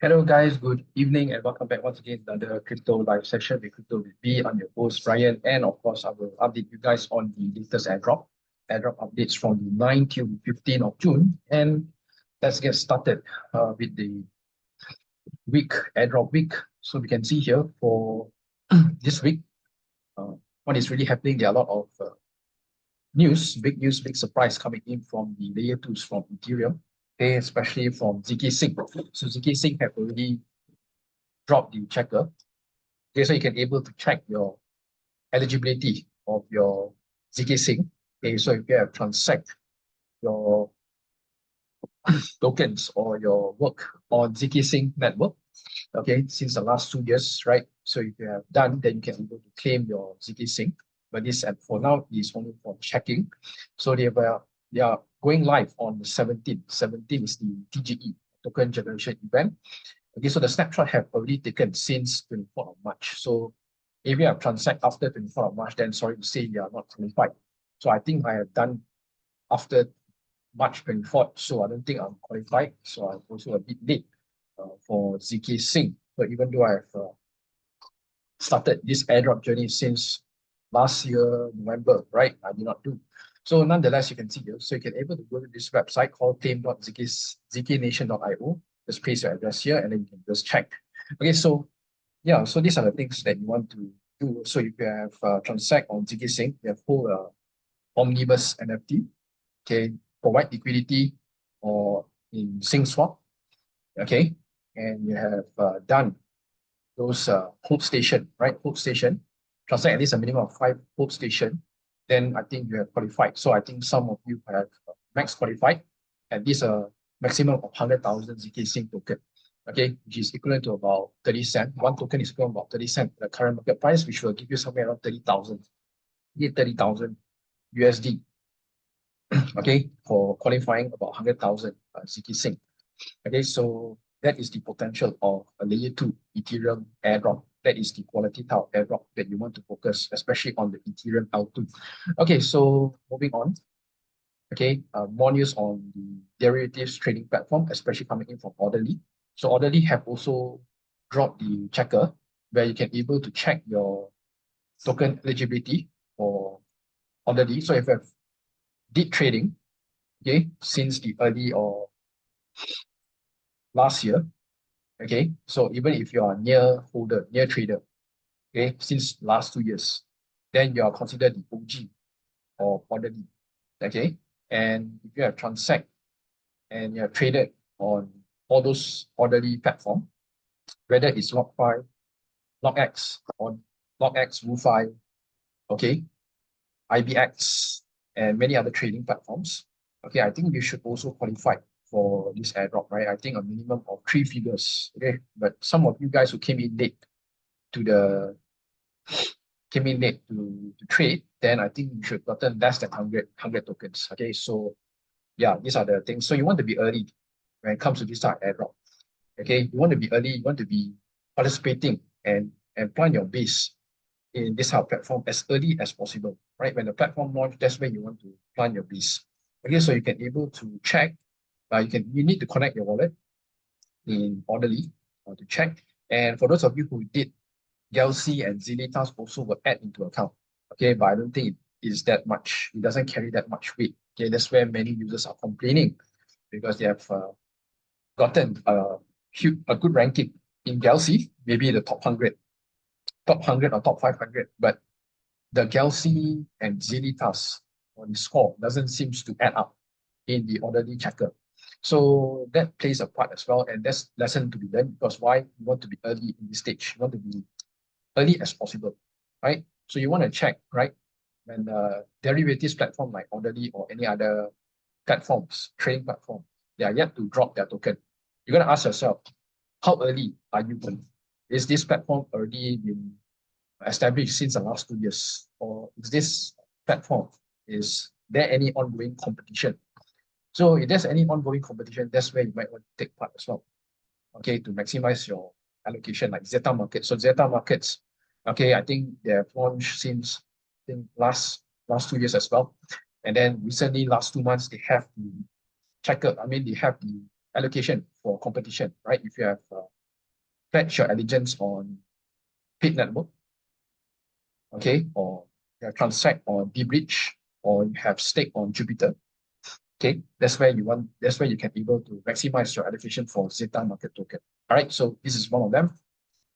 Hello guys, good evening and welcome back once again to another crypto live session with Crypto with B. I'm your host Brian, and of course I will update you guys on the latest airdrop updates from the 9th to 15th of June. And let's get started with the airdrop week. So we can see here for this week, what is really happening. There are a lot of news, big surprise coming in from the layer 2s from Ethereum. Okay, especially from Zksync. So Zksync have already dropped the checker. Okay, so you can able to check your eligibility of your Zksync. Okay, so if you have transact your tokens or your work on Zksync network, okay, since the last 2 years, right? So if you have done, then you can able to claim your Zksync. But this app for now is only for checking. So they are going live on the 17th. 17th is the TGE, token generation event. Okay, so the snapshot have already taken since 24th of March. So if you have transact after 24th of March, then sorry to say you are not qualified. So I think I have done after March 24th, so I don't think I'm qualified. So I'm also a bit late for Zksync. But even though I've started this airdrop journey since last year, November, right? I did not do. So nonetheless, you can see here. So you can able to go to this website called tame.zknation.io. Just paste your address here and then you can just check. Okay, so yeah, so these are the things that you want to do. So if you have transact on Zksync, you have whole omnibus NFT, okay, provide liquidity or in sync swap, okay, and you have done those hope station, right? Hope station, transact at least a minimum of 5 hope station, then I think you have qualified. So I think some of you have max qualified at least a maximum of 100,000 Zksync token, okay, which is equivalent to about 30 cents. One token is equivalent to about 30 cents at the current market price, which will give you somewhere around 30,000. You get 30,000 USD, okay, for qualifying about 100,000 Zksync. Okay, so that is the potential of a layer 2 Ethereum airdrop. That is the quality type of airdrop that you want to focus, especially on the Ethereum L2. Okay, so moving on. Okay, more news on the derivatives trading platform, especially coming in from Orderly. So Orderly have also dropped the checker where you can able to check your token eligibility for Orderly. So if you have did trading, okay, since the early or last year, okay, so even if you are near holder, near trader, okay, since last 2 years, then you are considered the OG or Orderly, okay, and if you have transact and you have traded on all those Orderly platform, whether it's Log5, LogX, or LogX, 𝗧𝗶𝗺𝗀𝘀, okay, IBX, and many other trading platforms, okay, I think you should also qualify for this airdrop, right? I think a minimum of 3 figures, okay? But some of you guys who came in late to trade, then I think you should gotten less than 100 tokens, okay? So yeah, these are the things. So you want to be early when it comes to this type of airdrop, okay? You want to be early, you want to be participating and plan your base in this type of platform as early as possible, right? When the platform launch, that's when you want to plan your base. Okay, so you can able to check. You need to connect your wallet in Orderly to check. And for those of you who did 𝗀𝘀 and 𝗧𝗍 also will add into account. Okay, but I don't think it is that much. It doesn't carry that much weight. Okay, that's where many users are complaining because they have gotten a good ranking in 𝗀𝘀, maybe the top 100 or top 500, but the 𝗀𝘀 and 𝗧𝗍 on the score doesn't seem to add up in the Orderly checker. So that plays a part as well, and that's lesson to be learned, because why? You want to be early in this stage. You want to be early as possible, right? So you want to check, right? When the derivatives platform like Orderly or any other platforms, trading platform, they are yet to drop their token. You're going to ask yourself, how early are you going? Is this platform already been established since the last 2 years? Or is this platform, is there any ongoing competition? So if there's any ongoing competition, that's where you might want to take part as well, okay, to maximize your allocation, like Zeta Markets. So Zeta Markets, okay, I think they have launched since I think last 2 years as well. And then recently, last 2 months, they have the checker. I mean, they have the allocation for competition, right? If you have pledged your allegiance on paid network, okay, or you have transact on dBridge, or you have stake on Jupiter, okay, that's where you can able to maximize your allocation for Zeta Market token. All right, so this is one of them,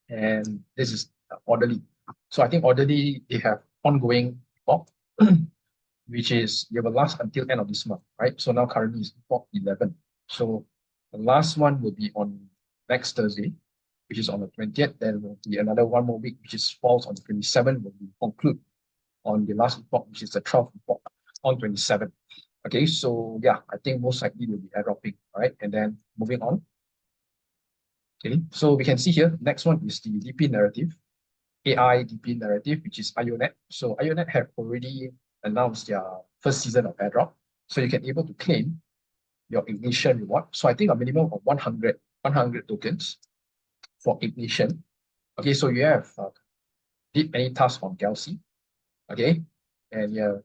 and this is orderly. So I think orderly, they have ongoing epoch, which is they will last until end of this month, right? So now currently is epoch 11. So the last one will be on next Thursday, which is on the 20th. Then will be another one more week, which is falls on the 27th, will be conclude on the last epoch, which is the 12th epoch on 27th. Okay, so yeah, I think most likely will be airdropping, all right? And then moving on. Okay, so we can see here, next one is the DP narrative, AI DP narrative, which is IONET. So IONET have already announced their first season of airdrop. So you can able to claim your ignition reward. So I think a minimum of 100 tokens for ignition. Okay, so you have did any task on 𝗀𝗃, okay, and you have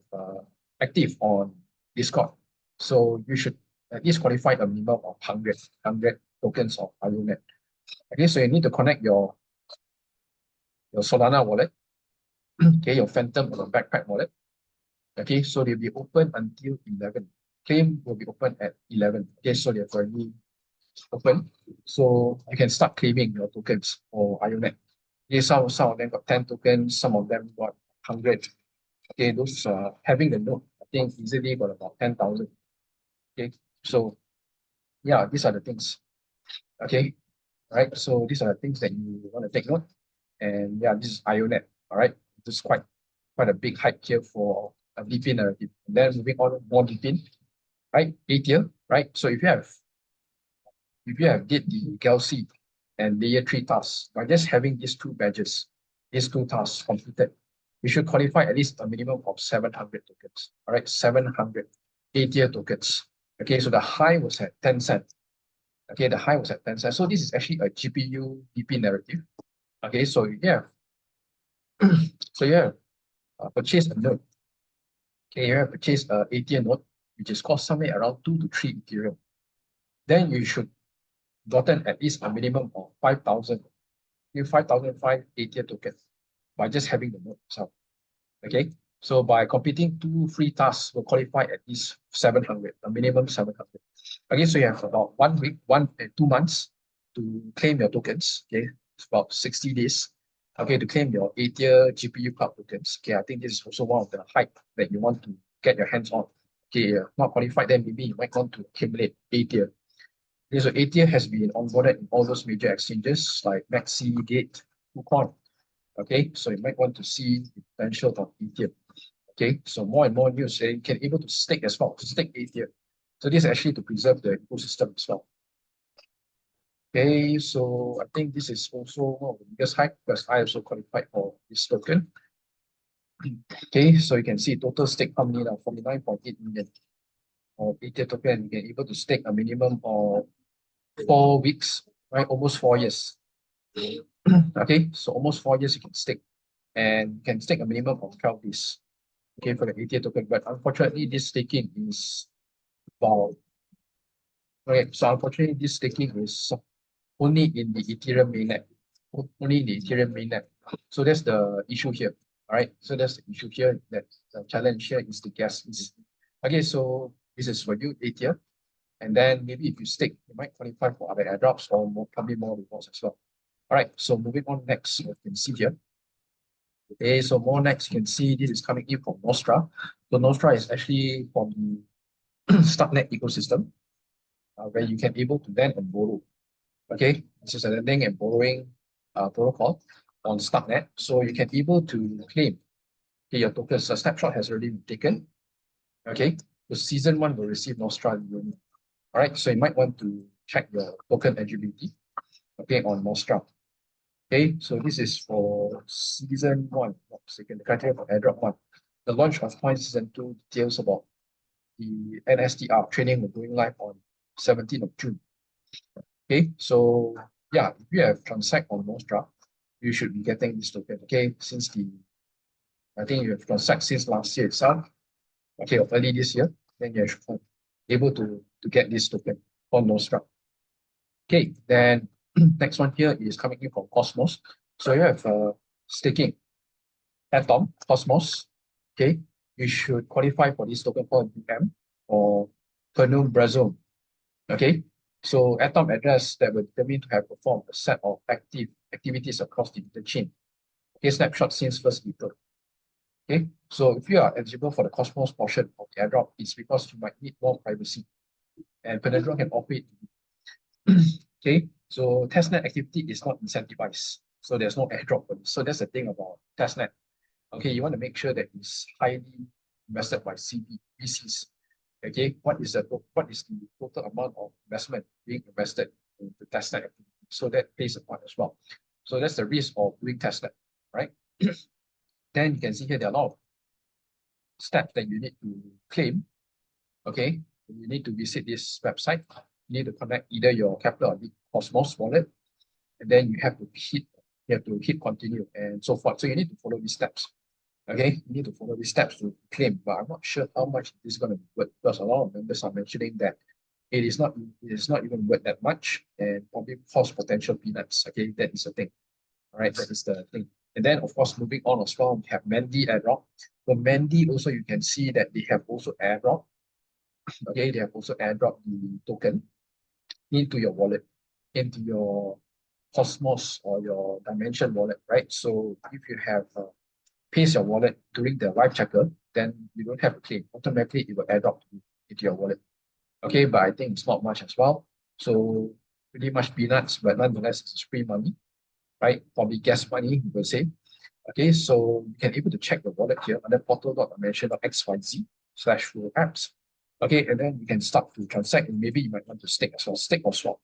active on Discord. So you should at least qualify a minimum of 100 tokens of IONET. Okay, so you need to connect your Solana wallet, okay, your Phantom or your Backpack wallet. Okay, so they'll be open until 11. Claim will be open at 11. Okay, so they're already open. So you can start claiming your tokens for IONET. Okay, some of them got 10 tokens, some of them got 100. Okay, those having the node, I think easily got about 10,000. Okay, so yeah, these are the things. Okay, right. So these are the things that you want to take note. And yeah, this is IONET. All right, this is quite a big hype here for a DP narrative. And then moving on, more DP, right? Aethir, right? So if you have did the 𝗀𝗃 and Layer 3 tasks, by just having these two badges, these two tasks completed, you should qualify at least a minimum of 700 tokens. All right, 700 Aethir tokens. Okay, so the high was at 10 cents. Okay, the high was at 10 cents. So this is actually a GPU DP narrative. Okay, so yeah, so yeah, purchase a node. Okay, you have purchased a Aethir node, which is cost somewhere around 2 to 3 Ethereum. Then you should gotten at least a minimum of 5,000, 5,005 Aethir tokens by just having the node itself. Okay, so by completing 2 free tasks, will qualify at least 700, a minimum 700. Okay, so you have about 1 week, 2 months to claim your tokens. Okay, it's about 60 days. Okay, to claim your Aethir GPU cloud tokens. Okay, I think this is also one of the hype that you want to get your hands on. Okay, not qualified, then maybe you might want to accumulate Aethir. Okay, so Aethir has been onboarded in all those major exchanges like Maxi, Gate, KuCoin. Okay, so you might want to see the potential of Aethir. Okay, so more and more news, you can able to stake as well, stake Aethir. So this is actually to preserve the ecosystem as well. Okay, so I think this is also one of the biggest hype because I also qualified for this token. Okay, so you can see total stake how many now, 49.8 million of Aethir token. You can able to stake a minimum of 4 weeks, right? Almost 4 years. Okay, so almost 4 years you can stake, and you can stake a minimum of 12 days. Okay, for the Aethir token, but unfortunately, this staking is about. Okay, so unfortunately, this staking is only in the Ethereum mainnet, only in the Ethereum mainnet. So that's the issue here. All right, so that's the issue here. That the challenge here is the gas is. Okay, so this is for you, Aethir. And then maybe if you stake, you might qualify for other airdrops or probably more rewards as well. All right, so moving on next, you can see here. Okay, so more next, you can see this is coming in from Nostra. So Nostra is actually from the Starknet ecosystem, where you can able to lend and borrow. Okay, this is a lending and borrowing protocol on Starknet. So you can able to claim okay, your tokens. So snapshot has already been taken. Okay, so season 1 will receive Nostra. All right, so you might want to check your token eligibility, okay, on Nostra. Okay, so this is for season 1, the criteria for airdrop 1. The launch of Coin season 2 details about the NSTR training will going live on 17th of June. Okay, so yeah, if you have transact on Nostra, you should be getting this token. Okay, since I think you have transact since last year itself. Okay, or early this year, then you should be able to get this token on Nostra. Okay, then next one here is coming in from Cosmos. So you have staking Atom, Cosmos. Okay, you should qualify for this token called UM or 𝗶𝗺𝗀𝗀𝘀. Okay, so atom address that will determine to have performed a set of activities across the interchain. Okay, snapshot since 1st April. Okay, so if you are eligible for the Cosmos portion of the airdrop, it's because you might need more privacy, and 𝗶𝗺𝗀𝗀𝘀 can offer it. Okay, so testnet activity is not incentivized, so there's no airdrop for this. So that's the thing about testnet. Okay, you want to make sure that it's highly invested by VCs. Okay, what is the total amount of investment being invested in the testnet activity? So that plays a part as well. So that's the risk of doing testnet, right? Then you can see here there are a lot of steps that you need to claim. Okay, you need to visit this website. You need to connect either your Capital or Cosmos wallet, and then you have to hit continue and so forth. So you need to follow these steps. Okay, you need to follow these steps to claim, but I'm not sure how much it is going to be worth, because a lot of members are mentioning that it is not even worth that much and probably cost potential peanuts. Okay, that is the thing. All right, that is the thing. And then of course, moving on as well, we have MANDE airdrop. For MANDE also, you can see that they have also airdrop. Okay, they have also airdrop the token into your wallet, into your Cosmos or your Dimension wallet, right? So if you have paste your wallet during the live checker, then you don't have to claim. Automatically, it will airdrop into your wallet. Okay, but I think it's not much as well. So pretty much peanuts, but nonetheless, it's free money, right? Probably gas money, we will say. Okay, so you can able to check the wallet here under portal.dimension.xyz/apps. Okay, and then you can start to transact, and maybe you might want to stake as well, stake or swap.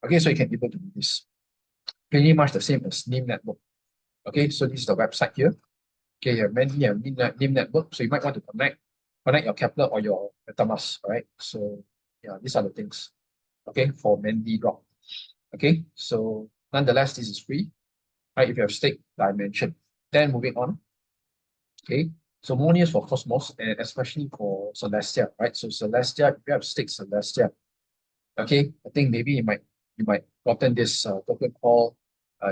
Okay, so you can able to do this. Pretty much the same as NIM network. Okay, so this is the website here. Okay, you have NIM network, so you might want to connect your Kepler or your MetaMask, right? So yeah, these are the things. Okay, for MANDE drop. Okay, so nonetheless, this is free, right? If you have stake Dimension. Then moving on. Okay, so more news for Cosmos and especially for Celestia, right? So Celestia, if you have stake Celestia, okay, I think maybe you might gotten this token called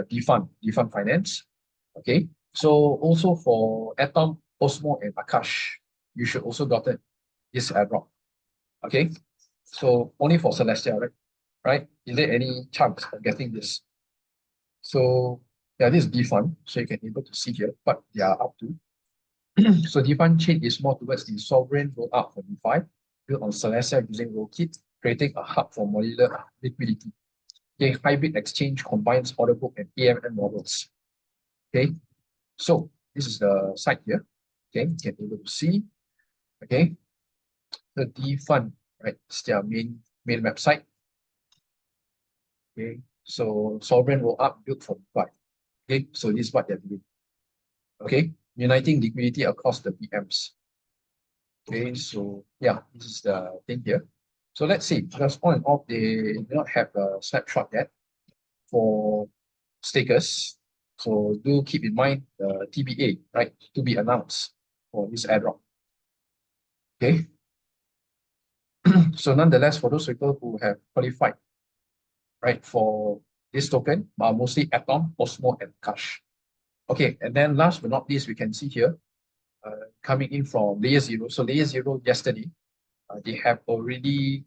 DEFUND Finance. Okay, so also for Atom, Osmo, and Akash, you should also gotten this airdrop. Okay, so only for Celestia, right? Is there any chance of getting this? So yeah, this is DEFUND, so you can able to see here what they are up to. So DEFUND chain is more towards the sovereign rollup for DeFi, built on Celestia using Rollkit, creating a hub for modular liquidity. Okay, hybrid exchange combines order book and AMM models. Okay, so this is the site here. Okay, you can be able to see. Okay, the DEFUND, right? It's their main website. Okay, so sovereign rollup built for DeFi. Okay, so this is what they're doing. Okay, uniting liquidity across the VMs. Okay, so yeah, this is the thing here. So let's see, because on and off, they do not have a snapshot yet for stakers. So do keep in mind the TBA, right, to be announced for this airdrop. Okay. So nonetheless, for those people who have qualified, right, for this token, mostly Atom, Osmo, and Cash. Okay, and then last but not least, we can see here, coming in from Layer0. So Layer0 yesterday, they have already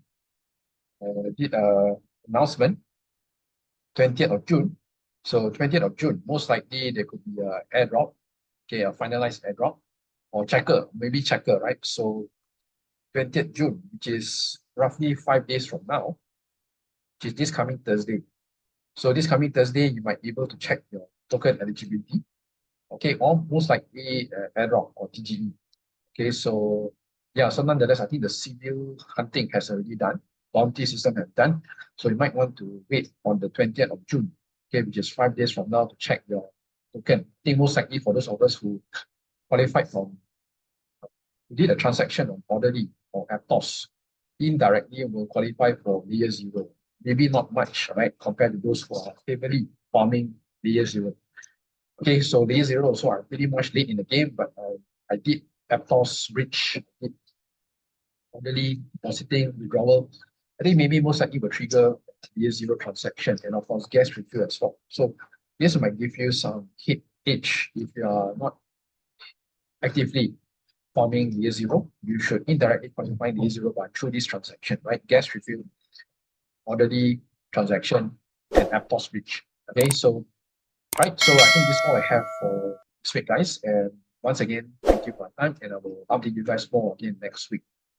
did an announcement, 20th of June. So 20th of June, most likely there could be an airdrop, okay, a finalized airdrop, or checker, maybe checker, right? So 20th June, which is roughly 5 days from now, which is this coming Thursday. So this coming Thursday, you might be able to check your token eligibility, okay, or most likely Airdrop or TGE. Okay, so yeah, so nonetheless, I think the civil hunting has already done, bounty system have done. So you might want to wait on the 20th of June, okay, which is 5 days from now to check your token. I think most likely for those of us who qualified from, who did a transaction on Orderly or Aptos, indirectly will qualify for Layer0. Maybe not much, right, compared to those who are heavily farming Layer0. Okay, so Layer0 also are pretty much late in the game, but I did Aptos, Rich, Orderly, depositing, withdrawal. I think maybe most likely will trigger Layer0 transaction, and of course gas refill as well. So this might give you some hit edge if you are not actively farming Layer0. You should indirectly quantify Layer0 by through this transaction, right? Gas refill, orderly transaction, and Aptos reach. Okay, so right, so I think this is all I have for this week, guys. And once again, thank you for your time, and I will update you guys more again next week.